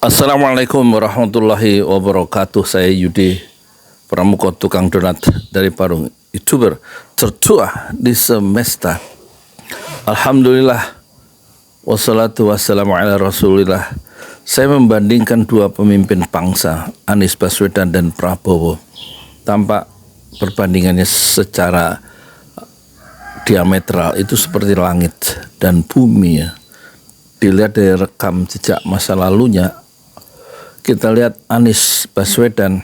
Assalamualaikum warahmatullahi wabarakatuh. Saya Yudi Pramuko, tukang donat dari Parung, YouTuber tertua di semesta. Alhamdulillah, wassalatu wassalamu ala rasulillah. Saya membandingkan dua pemimpin bangsa, Anies Baswedan dan Prabowo. Tampak perbandingannya secara diametral itu seperti langit dan bumi ya. Dilihat dari rekam jejak masa lalunya, kita lihat Anies Baswedan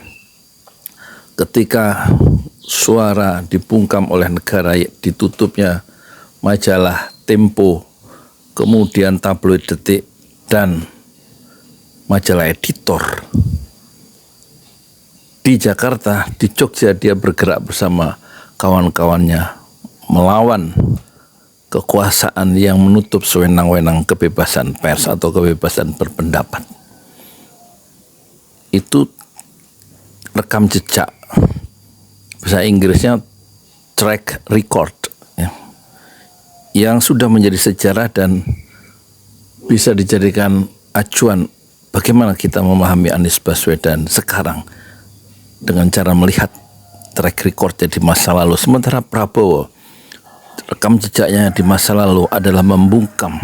ketika suara dibungkam oleh negara, ditutupnya majalah Tempo, kemudian tabloid Detik dan majalah Editor. Di Jakarta, di Jogja, dia bergerak bersama kawan-kawannya melawan kekuasaan yang menutup sewenang-wenang kebebasan pers atau kebebasan berpendapat. Itu rekam jejak, bahasa Inggrisnya track record ya, yang sudah menjadi sejarah dan bisa dijadikan acuan bagaimana kita memahami Anies Baswedan sekarang dengan cara melihat track recordnya di masa lalu. Sementara Prabowo, rekam jejaknya di masa lalu adalah membungkam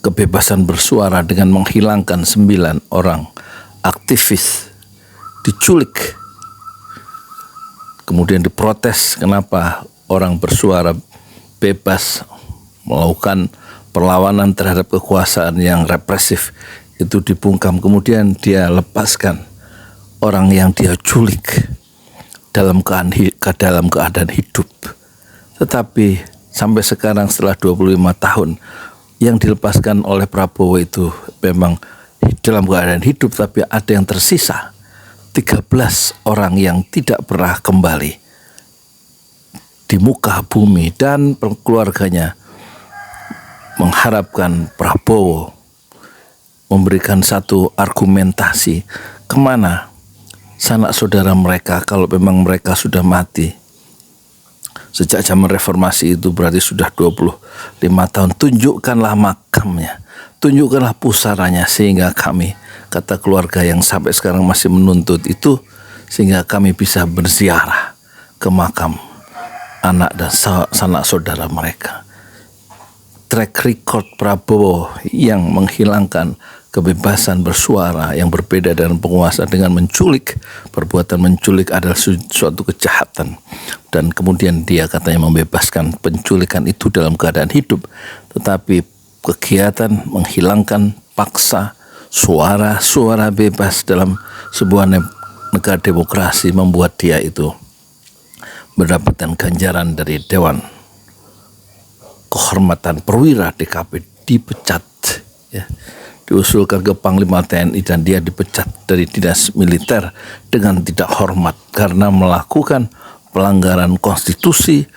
kebebasan bersuara dengan menghilangkan 9 orang aktivis, diculik, kemudian diprotes kenapa orang bersuara bebas melakukan perlawanan terhadap kekuasaan yang represif itu dibungkam, kemudian dia lepaskan orang yang dia culik dalam keadaan hidup. Tetapi sampai sekarang setelah 25 tahun yang dilepaskan oleh Prabowo itu memang dalam keadaan hidup, tapi ada yang tersisa 13 orang yang tidak pernah kembali di muka bumi, dan keluarganya mengharapkan Prabowo memberikan satu argumentasi kemana sanak saudara mereka kalau memang mereka sudah mati. Sejak zaman reformasi itu berarti sudah 25 tahun. Tunjukkanlah makamnya, tunjukkanlah pusaranya sehingga kami, kata keluarga yang sampai sekarang masih menuntut itu, sehingga kami bisa berziarah ke makam anak dan sanak saudara mereka. Track record Prabowo yang menghilangkan kebebasan bersuara yang berbeda dengan penguasa dengan menculik, perbuatan menculik adalah suatu kejahatan, dan kemudian dia katanya membebaskan penculikan itu dalam keadaan hidup. Tetapi kegiatan menghilangkan paksa suara bebas dalam sebuah negara demokrasi membuat dia itu mendapatkan ganjaran dari Dewan Kehormatan Perwira DKP, dipecat ya, diusulkan ke Panglima TNI dan dia dipecat dari dinas militer dengan tidak hormat karena melakukan pelanggaran konstitusi,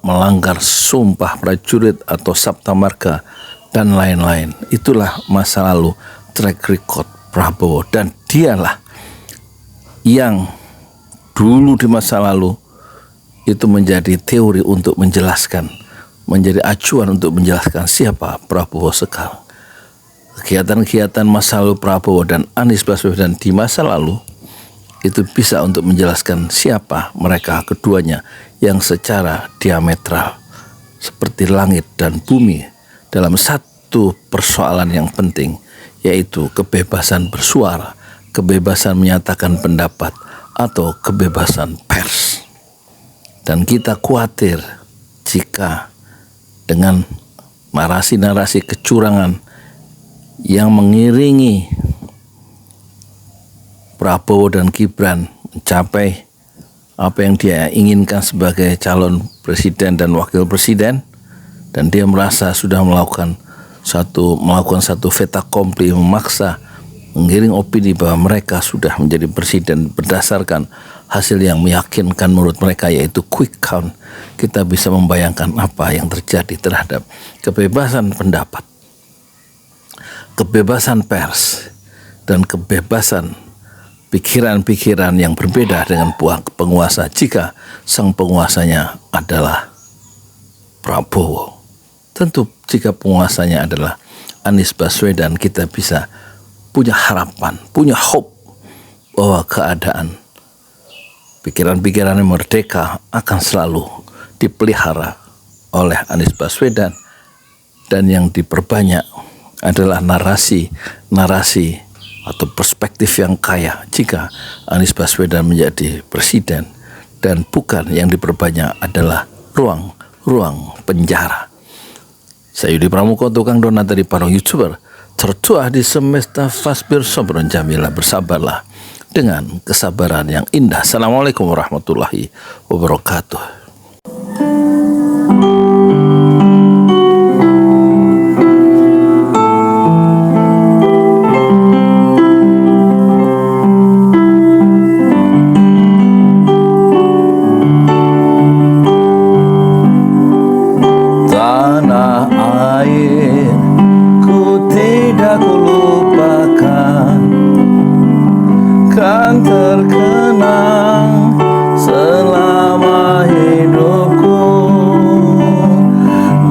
melanggar sumpah prajurit atau Sabta Marga dan lain-lain. Itulah masa lalu track record Prabowo, dan dialah yang dulu di masa lalu itu menjadi teori untuk menjelaskan, menjadi acuan untuk menjelaskan siapa Prabowo sekarang. Kegiatan-kegiatan masa lalu Prabowo dan Anies Baswedan di masa lalu itu bisa untuk menjelaskan siapa mereka keduanya yang secara diametral seperti langit dan bumi dalam satu persoalan yang penting, yaitu kebebasan bersuara, kebebasan menyatakan pendapat atau kebebasan pers. Dan kita khawatir jika dengan narasi-narasi kecurangan yang mengiringi Prabowo dan Gibran mencapai apa yang dia inginkan sebagai calon presiden dan wakil presiden, dan dia merasa sudah melakukan satu fait accompli, memaksa mengiring opini bahwa mereka sudah menjadi presiden berdasarkan hasil yang meyakinkan menurut mereka, yaitu quick count. Kita bisa membayangkan apa yang terjadi terhadap kebebasan pendapat, kebebasan pers, dan kebebasan pikiran-pikiran yang berbeda dengan penguasa jika sang penguasanya adalah Prabowo. Tentu jika penguasanya adalah Anies Baswedan kita bisa punya harapan, punya hope bahwa keadaan pikiran-pikiran yang merdeka akan selalu dipelihara oleh Anies Baswedan, dan yang diperbanyak adalah narasi atau perspektif yang kaya jika Anies Baswedan menjadi presiden, dan bukan yang diperbanyak adalah ruang penjara. Saya Yudi Pramuko, tukang donat dari para YouTuber tertua di semesta Fasbir Sobron Jamila. Bersabarlah dengan kesabaran yang indah. Assalamualaikum warahmatullahi wabarakatuh. Tanah air ku tidak kulupakan, kan terkenang selama hidupku.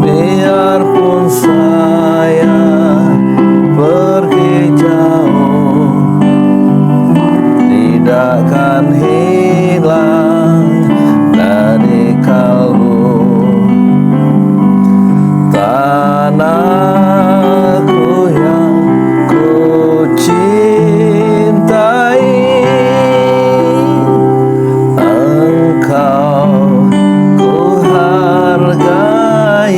Biarpun saya pergi jauh, tidak akan hilang dari kalbu. Tanahku yang ku cintai, engkau ku hargai.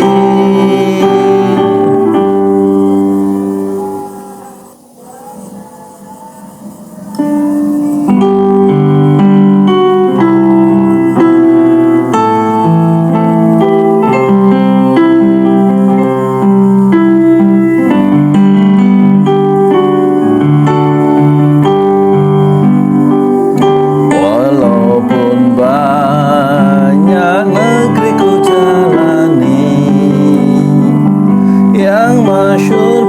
Walaupun banyak negeri ku jalani, yang masyhur